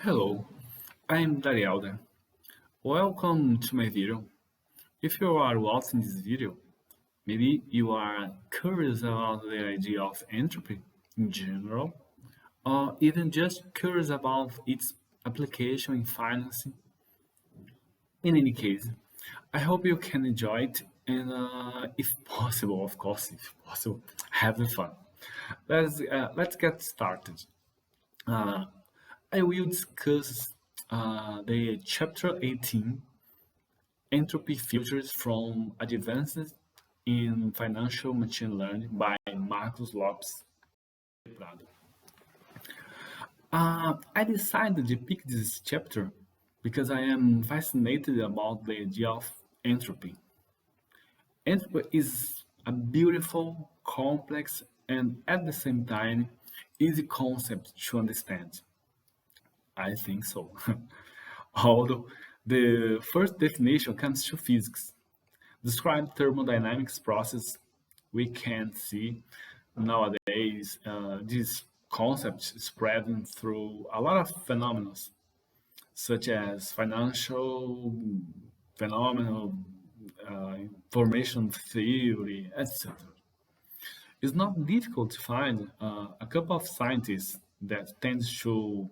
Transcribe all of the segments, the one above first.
Hello, I'm Darielda. Welcome to my video. If you are watching this video, maybe you are curious about the idea of entropy in general, or even just curious about its application in financing. In any case, I hope you can enjoy it and, if possible, of course, if possible, have fun. Let's get started. Uh, I will discuss the chapter 18 Entropy Features from Advances in Financial Machine Learning by Marcus Lopez Prado. I decided to pick this chapter because I am fascinated about the idea of entropy. Entropy is a beautiful, complex, and at the same time easy concept to understand. I think so. Although the first definition comes to physics, describe thermodynamics process we can see nowadays. This concept spreading through a lot of phenomena, such as financial phenomena, information theory, etc. It's not difficult to find a couple of scientists that tend to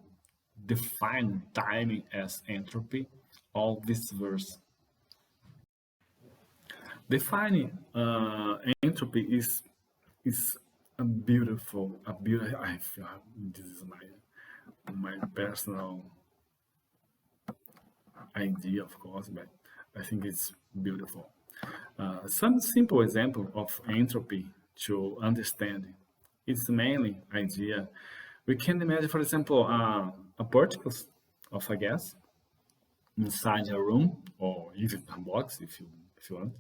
define timing as entropy or vice versa. Defining entropy is a beautiful. I feel this is my personal idea, of course, but I think it's beautiful. Some simple example of entropy to understand its mainly idea. We can imagine, for example, a particles of a gas inside a room or even a box, if you want.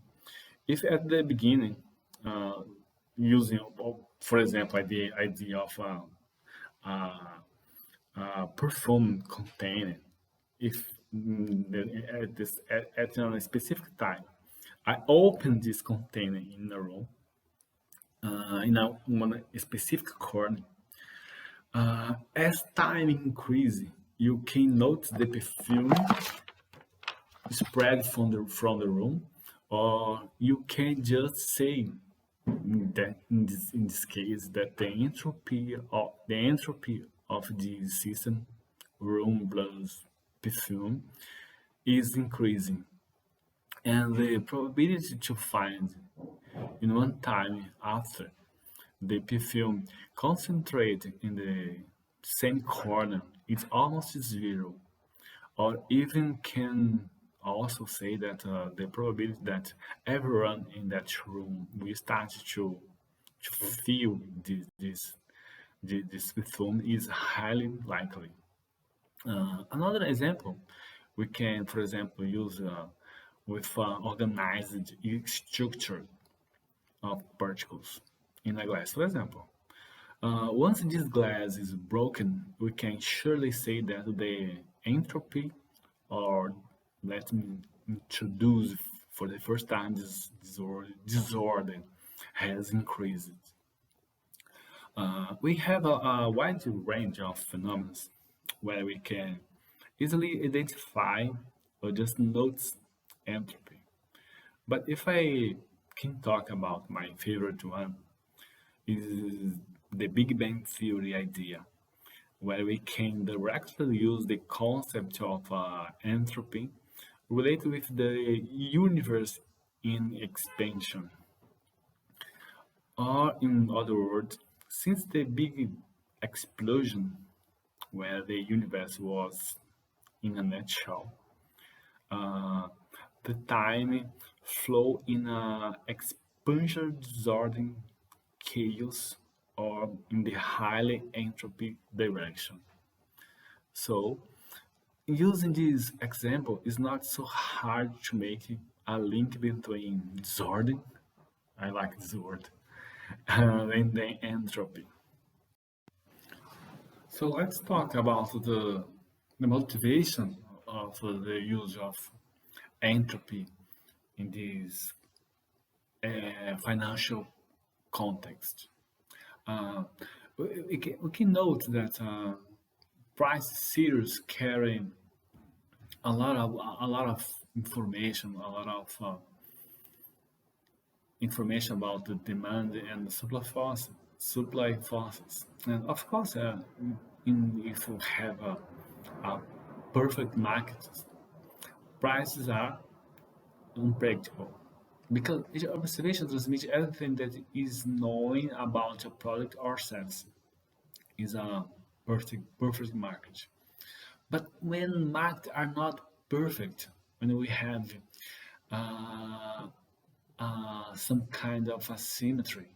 If at the beginning, uh, using, for example, the idea of a perfume container, if at a specific time, I open this container in a room, in one specific corner. As time increases, you can notice the perfume spread from the room, or you can just say that in this case that the entropy of the system, room plus perfume, is increasing, and the probability to find in one time after the perfume concentrated in the same corner is almost zero, or even can also say that the probability that everyone in that room will start to feel this perfume is highly likely. Another example we can, for example, use with organized structure of particles in a glass. For example, once this glass is broken, we can surely say that the entropy, or let me introduce for the first time disorder has increased. We have a wide range of phenomena where we can easily identify or just notice entropy. But if I can talk about my favorite one, is the Big Bang Theory idea, where we can directly use the concept of entropy related with the universe in expansion. Or, in other words, since the big explosion, where the universe was in a nutshell, uh, the time flow in a expansion disordered chaos or in the highly entropy direction. So, using this example is not so hard to make a link between disorder, I like this word, and the entropy. So let's talk about the motivation of the use of entropy in this financial context. Uh, we can note that price series carry a lot of information, a lot of information about the demand and the supply forces. And of course, if you have a perfect market, prices are unpredictable because each observation transmits everything that is known about a product or service. Is a perfect market. But when markets are not perfect, when we have uh, some kind of asymmetry,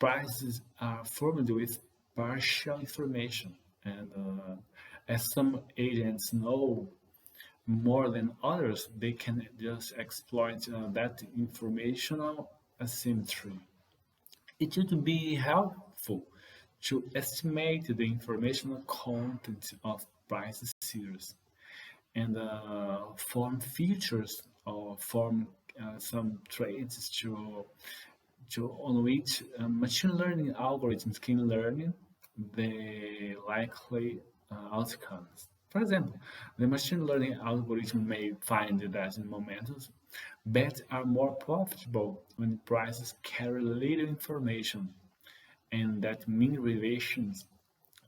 prices are formed with partial information. And as some agents know more than others, they can just exploit that informational asymmetry. It would be helpful to estimate the informational content of price series and form features or form some traits to on which machine learning algorithms can learn the likely outcomes. For example, the machine learning algorithm may find that in momentos, bets are more profitable when prices carry little information, and that mean relations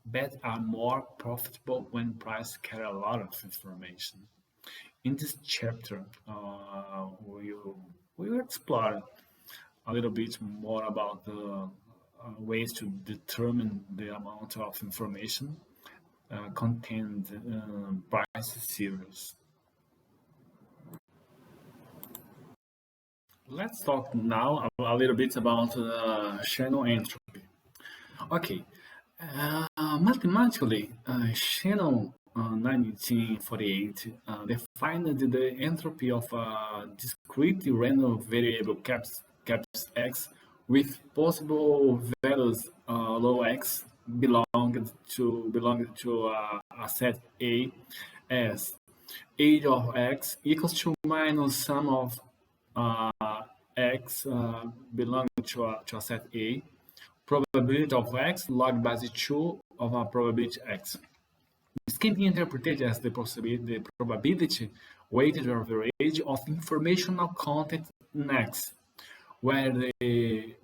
bets are more profitable when prices carry a lot of information. In this chapter, we'll explore a little bit more about the ways to determine the amount of information contained price series. Let's talk now a little bit about channel entropy. Okay, mathematically, Shannon 1948 defined the entropy of a discrete random variable caps x with possible values low x belong to a set A as age of x equals to minus sum of uh, x belonging to a set A, probability of x log base 2 of a probability x. This can be interpreted as the probability weighted average of informational content in x, where the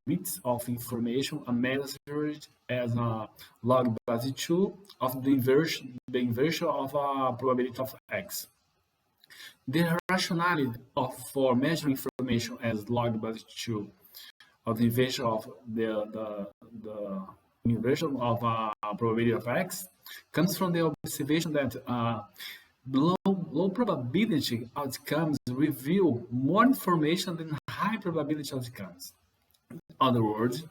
bits of information are measured as a log base 2 of the inversion of a probability of x. The rationale for measuring information as log base 2 of the inversion of the inversion of probability of x comes from the observation that low probability outcomes reveal more information than high probability outcomes. In other words,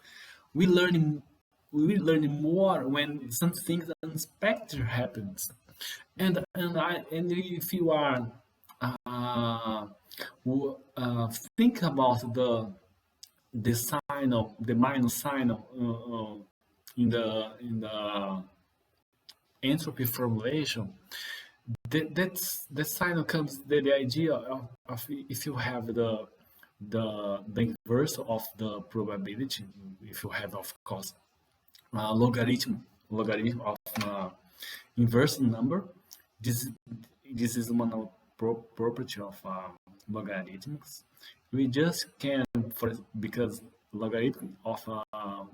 we learn more when something unexpected happens. And if you are uh, think about the minus sign in the entropy formulation, that sign comes the idea of if you have the inverse of the probability, if you have, of course, logarithm of inverse number. This this is one of property of logarithms. We just can because logarithm of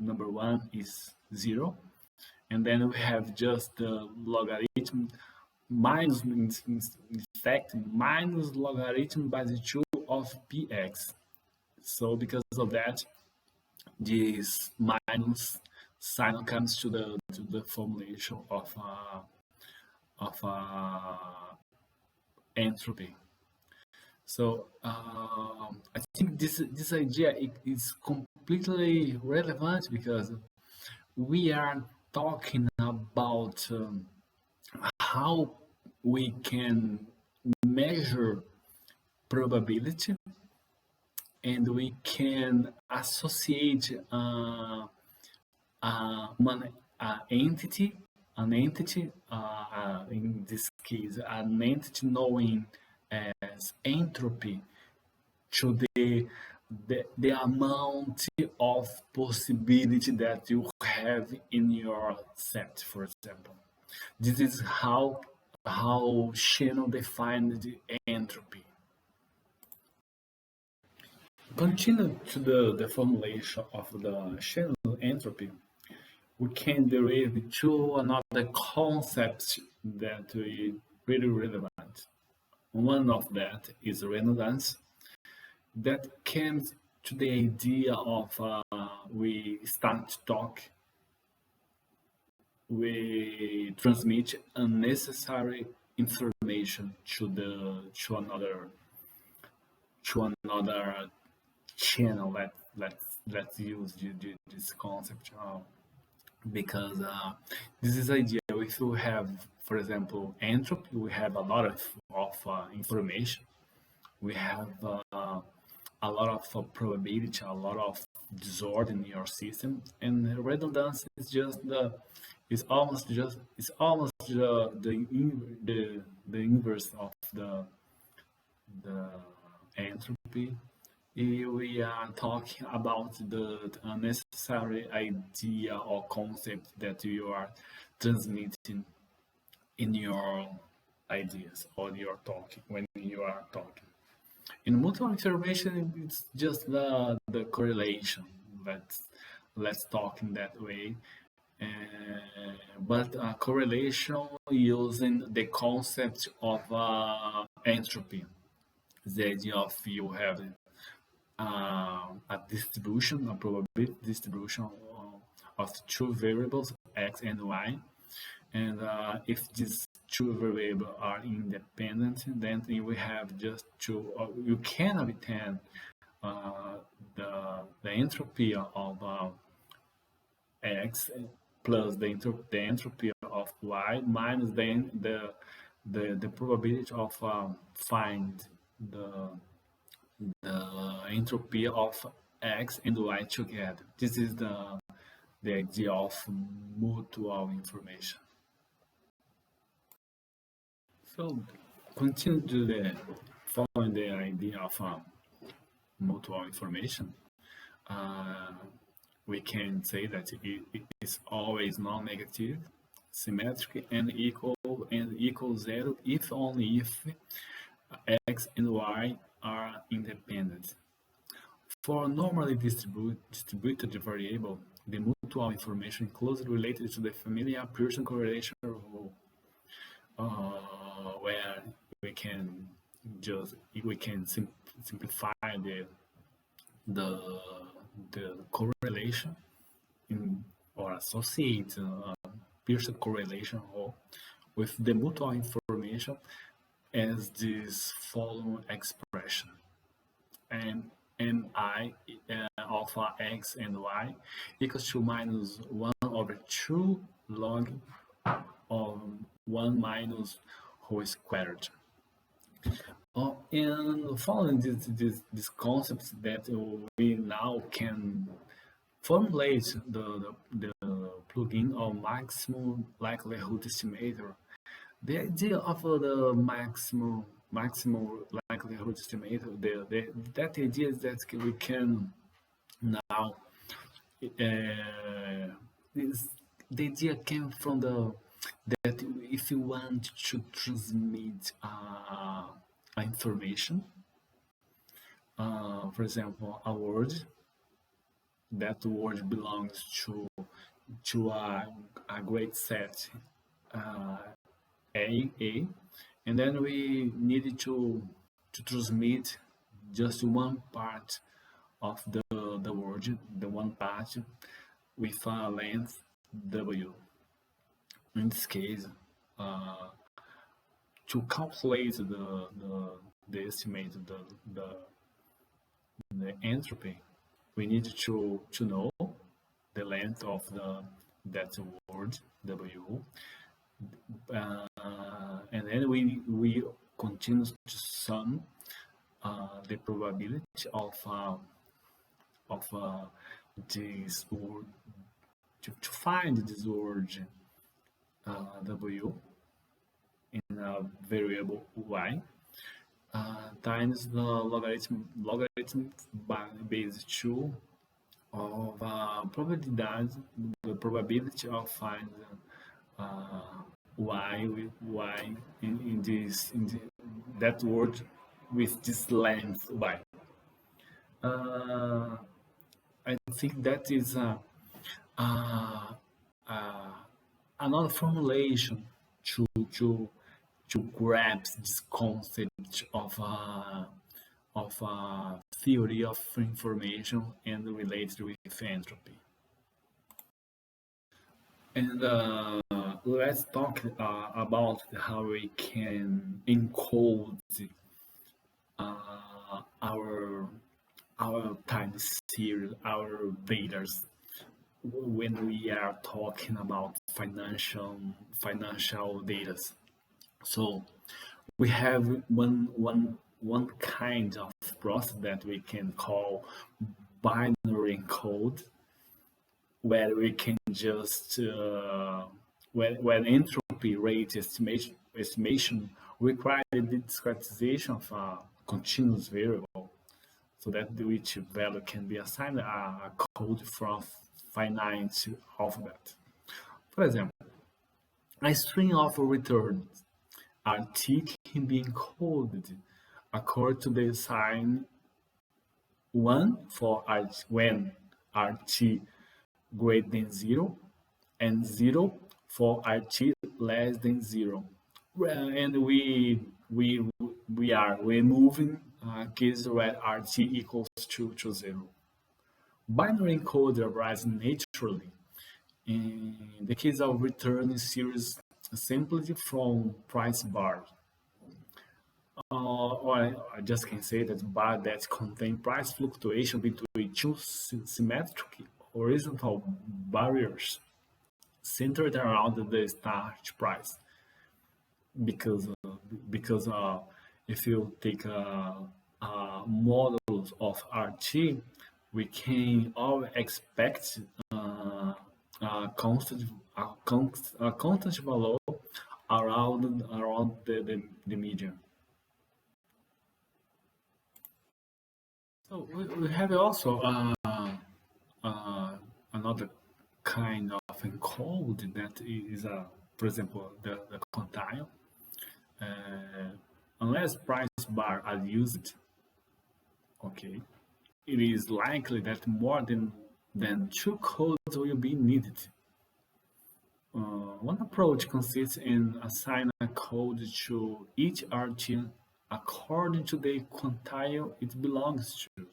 number one is 0, and then we have just the logarithm minus, in fact, minus logarithm by the 2 of px. So because of that, this minus sign comes to the formulation of entropy. So I think this idea is completely relevant because we are talking about how we can measure probability, and we can associate one an entity, in this case, an entity knowing as entropy to the amount of possibility that you have in your set, for example. This is how Shannon defined the entropy. Continue to the formulation of the Shannon entropy, we can derive to another concept that is really relevant. One of that is redundance. That comes to the idea of we start to talk, we transmit unnecessary information to another channel. Let's use this concept because this is idea. If you have, for example, entropy, we have a lot of information. We have a lot of probability, a lot of disorder in your system, and redundancy is just the inverse of the entropy. We are talking about the unnecessary idea or concept that you are transmitting in your ideas or your talking when you are talking. In mutual information, it's just the correlation. Let's talk in that way. But correlation using the concept of entropy, the idea of you have a distribution, a probability distribution of two variables, x and y. And if these two variables are independent, then we have just two, you can obtain the entropy of x plus the entropy of y minus the probability of find the entropy of x and y together. This is the idea of mutual information. So continue to following the idea of mutual information. We can say that it is always non-negative, symmetric, and equal zero if only if x and y are independent. For normally distributed variable, the mutual information closely related to the familiar Pearson correlation rule, where we can simplify the correlation or associate Pearson correlation rule with the mutual information as this following expression: and mi of x and y equals to minus 1 over 2 log of 1 minus whole squared. And following these concepts that we now can formulate the plugin or maximum likelihood estimator. The idea of the maximum likelihood estimator, that idea is that we can now the idea came from that if you want to transmit information, for example, a word, that word belongs to a great set A, and then we needed to transmit just one part of the word, the one part with a length W. In this case, to calculate the estimate the entropy, we need to know the length of that word W, and then we continue to sum the probability of this word to find this word W in a variable y times the logarithm by base 2 of probabilidade, the probability of finding uh, y that word with this length y. Uh, I think that is uh, uh, another formulation to to to grasp this concept of theory of information and related with entropy. And let's talk about how we can encode our time series, our data when we are talking about financial data. So we have one kind of process that we can call binary encode, where we can just when entropy rate estimation requires the discretization of a continuous variable, so that which value can be assigned a code from finite alphabet. For example, a string of returns RT can be encoded according to the sign 1 for RT when RT greater than 0 and 0 for RT less than 0. And we are removing cases where RT equals to 0. Binary encode arises naturally in the case of returning series simply from price bar. Or I just can say that bar that contain price fluctuation between two symmetric horizontal barriers centered around the start price. Because if you take models of RT, we can all expect a constant value around the median. So we have also another kind of encode that is, for example, the quantile. Unless price bar are used, okay, it is likely that more than two codes will be needed. One approach consists in assigning a code to each RT according to the quantile it belongs to.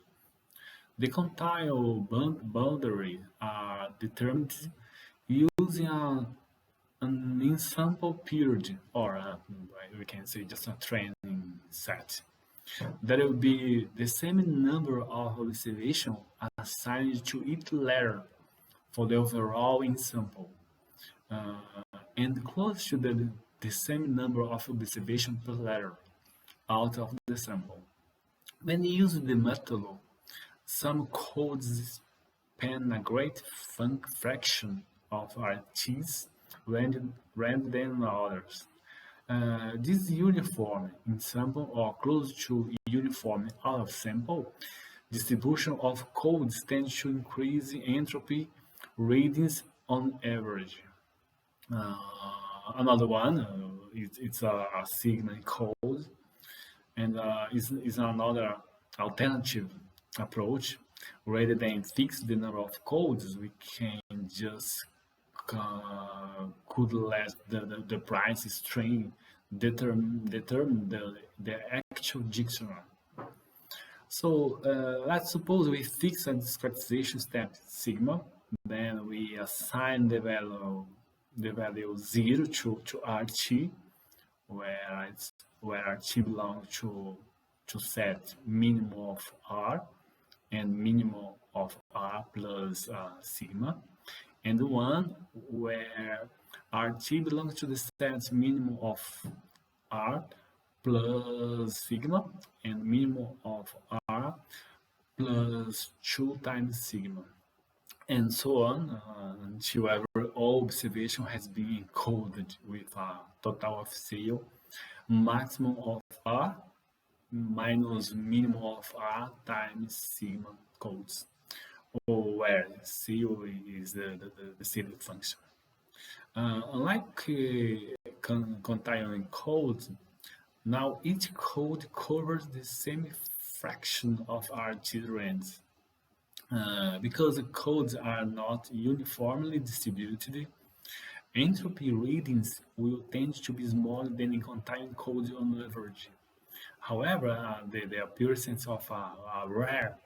The quantile boundaries are determined using an ensample period, or we can say just a training set. There will be the same number of observations assigned to each letter for the overall ensample, and close to the same number of observations per letter out of the sample. When using the method, some codes span a great fraction of RTs rather than others. This uniform ensemble or close to uniform out of sample distribution of codes tends to increase entropy readings on average. Another one, it's a signal code, and is another alternative approach. Rather than fix the number of codes, we can just could let the price string determine the actual dictionary. So let's suppose we fix a discretization step sigma, then we assign the value 0 to RT, where RT belongs to set minimum of R and minimum of R plus sigma, and one where RT belongs to the set minimum of R plus sigma and minimum of R plus 2 times sigma, and so on until all observation has been encoded with a total of sale maximum of R minus minimum of R times sigma codes. or where CO is the civic function. Unlike container codes, now each code covers the same fraction of argrands. Because the codes are not uniformly distributed, entropy readings will tend to be smaller than in container codes on average. However, the appearance of a rare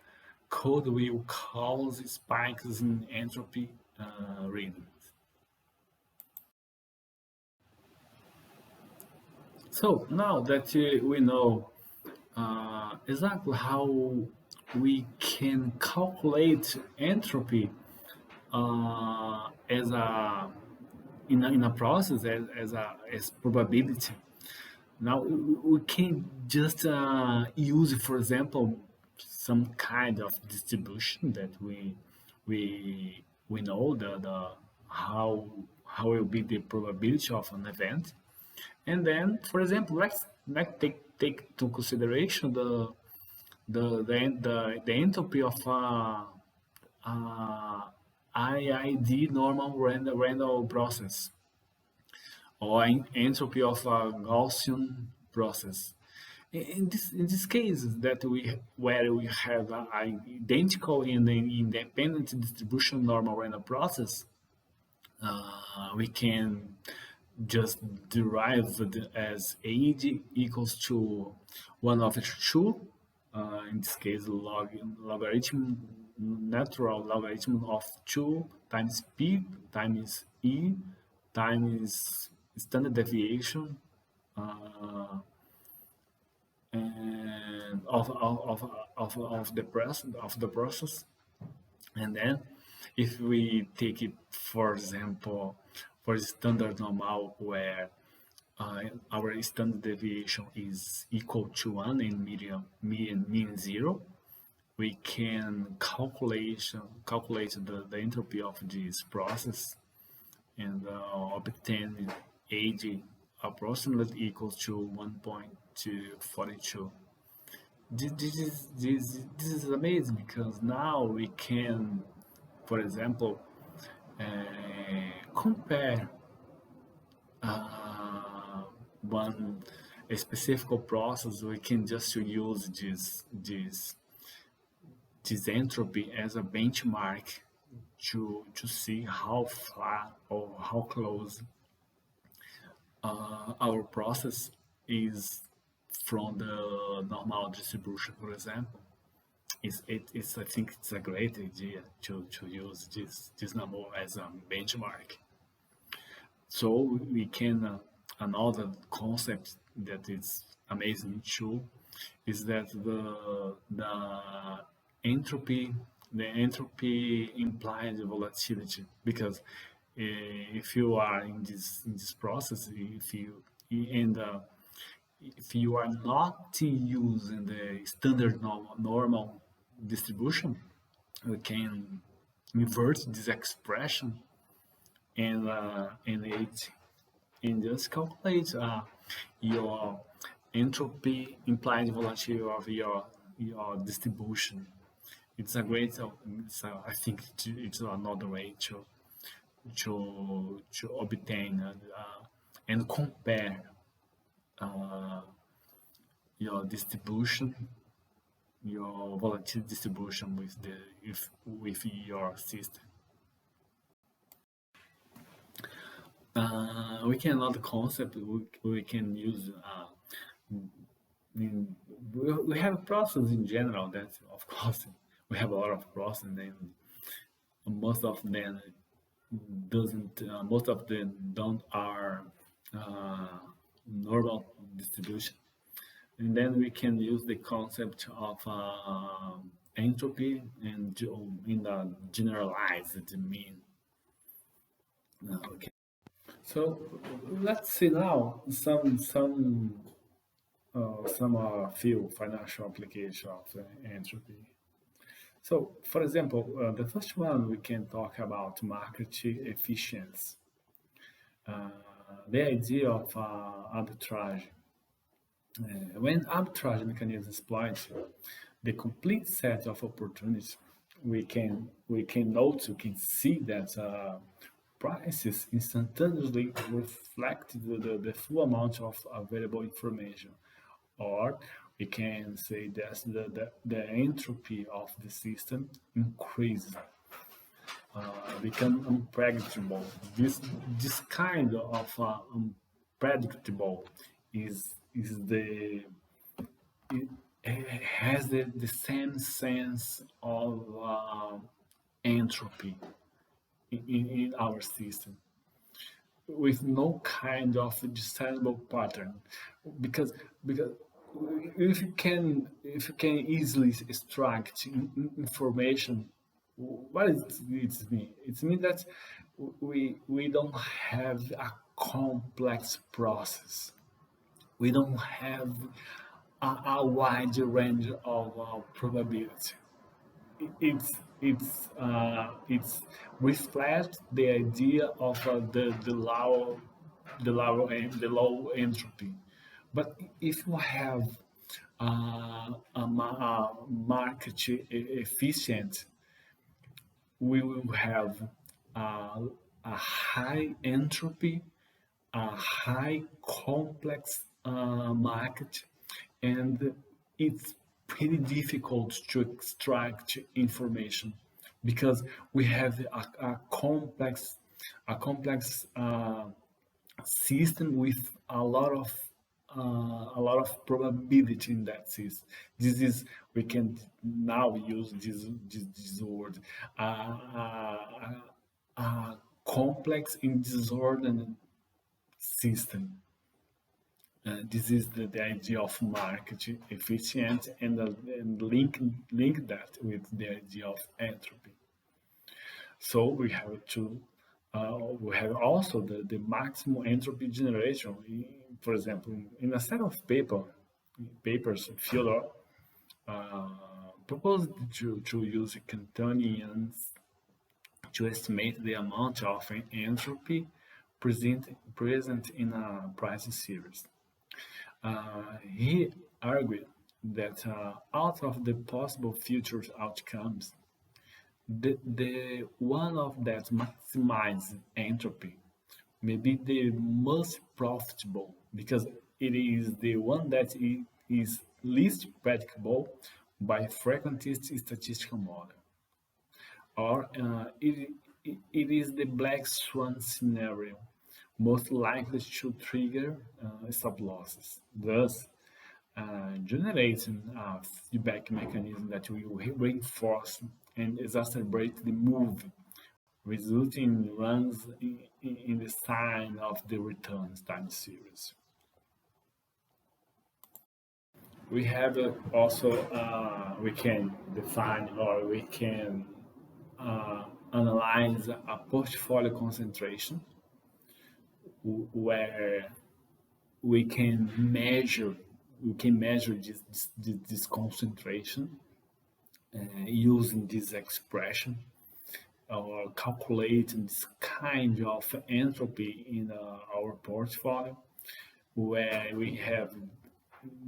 code will cause spikes in entropy readings. So now that we know exactly how we can calculate entropy as a in a process as probability. Now we can just use, for example, some kind of distribution that we know the how will be the probability of an event, and then, for example, let's take to consideration the entropy of IID normal random process or entropy of a Gaussian process. In this case, that where we have an identical and an independent distribution normal random process, we can just derive it as age equals to 1 over 2. In this case, logarithm, natural logarithm of 2 times p times e times standard deviation and of the process. And then if we take it, for example, for standard normal where our standard deviation is equal to 1 and mean 0, we can calculate the entropy of this process and obtain age approximately equals to 1.42. This is amazing because now we can, for example, uh, compare one a specific process. We can just use this entropy as a benchmark to see how far or how close our process is from the normal distribution, for example. It's I think it's a great idea to use this number as a benchmark. So we can another concept that is amazing too is that the entropy implies volatility, because if you are in this process, if you are not using the standard normal distribution, we can invert this expression and it and just calculate your entropy implied volatility of your distribution. It's a great. I think it's another way to obtain and compare your distribution, your volatility distribution with your system. We can another concept we can use. We have process in general that, of course, we have a lot of process, and most of them most of them don't are normal distribution. And then we can use the concept of entropy and in the generalized mean. Okay. So let's see now some few financial application of entropy. So, for example, the first one we can talk about market efficiency. Uh, the idea of arbitrage. When arbitrage mechanism exploits the complete set of opportunities, we can see that prices instantaneously reflect the full amount of available information, or we can say that the entropy of the system increases, become unpredictable. This kind of unpredictable is the it has the same sense of entropy in our system, with no kind of discernible pattern, because because if you can easily extract information, what it mean? It means that we don't have a complex process. We don't have a wide range of probability. It's reflects the idea of the low entropy. But if you have a market efficient, we will have a high entropy, a high complex market, and it's pretty difficult to extract information because we have a complex system with a lot of probability in that system. This is we can now use this word, complex in disordered system. This is the idea of market efficient, and link that with the idea of entropy. So we have also the maximum entropy generation. For example, in a set of papers, Fyodor proposed to use Cantonians to estimate the amount of entropy present in a price series. He argued that out of the possible future outcomes, the one of that maximizes entropy may be the most profitable because it is the one that is least predictable by frequentist statistical model, or it is the black swan scenario most likely to trigger stop losses, thus generating a feedback mechanism that will reinforce and exacerbate the move, resulting in runs in the sign of the returns time series. We have also, we can define, or we can analyze a portfolio concentration where we can measure this concentration using this expression, or calculating this kind of entropy in our portfolio, where we have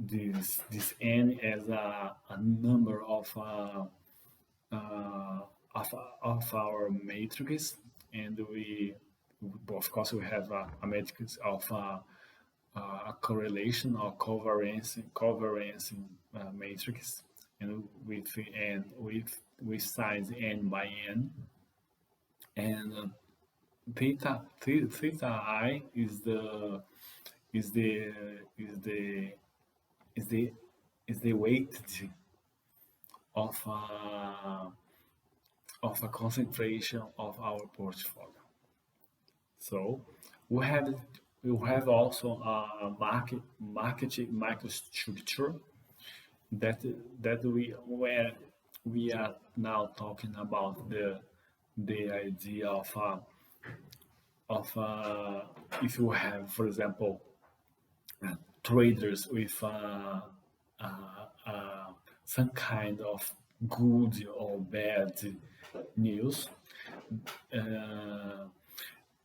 this n as a number of our matrices, and we of course we have a matrix of a correlation or covariance matrix, and with size n by n, and theta I is the weight of a concentration of our portfolio. So we have also a market microstructure that where we are now talking about the idea of if you have, for example, traders with some kind of good or bad news,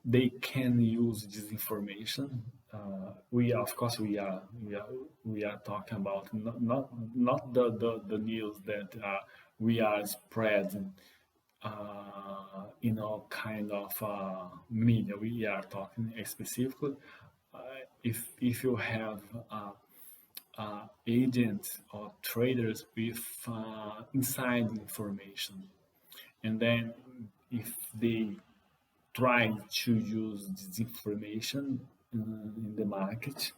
they can use this information we of course we are talking about not the news that we are spreading in all kind of media. We are talking specifically uh, if you have agents or traders with inside information, and then if they try to use this information in the market,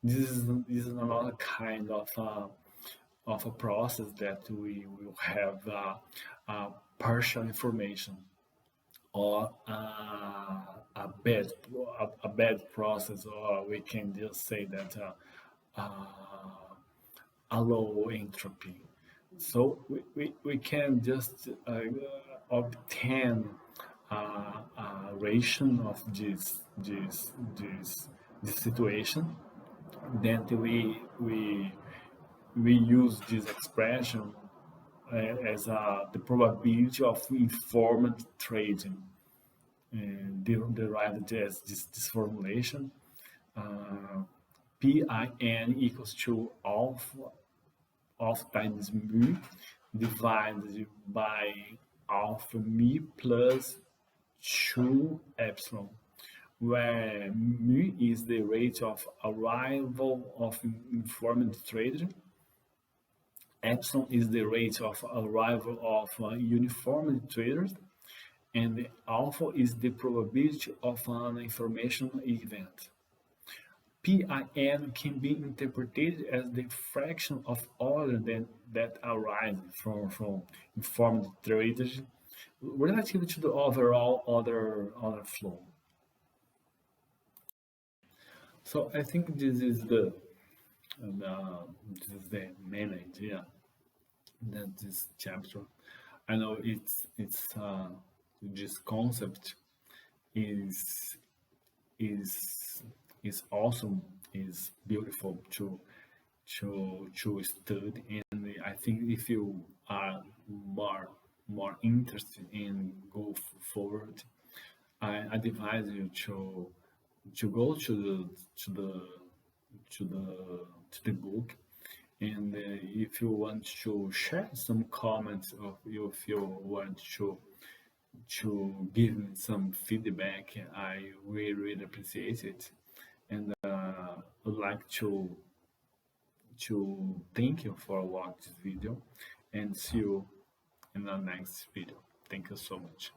this is another kind of a process that we will have partial information, or a bad process, or we can just say that a low entropy. So we can just obtain a ration of this situation. Then we use this expression as the probability of informed trading, and derived as this formulation. PIN equals to alpha times mu divided by alpha mu plus 2 epsilon, where mu is the rate of arrival of informed trader, epsilon is the rate of arrival of uniformed traders, and the alpha is the probability of an information event. PIN can be interpreted as the fraction of order that arises from informed traders relative to the overall order flow. So I think this is the main idea that this chapter. I know it's this concept is is is awesome, is beautiful to study, and I think if you are more interested in go forward, I advise you to go to the to the book, and if you want to share some comments, or if you want to give me some feedback, I really appreciate it. And would like to thank you for watching this video, and see you in the next video. Thank you so much.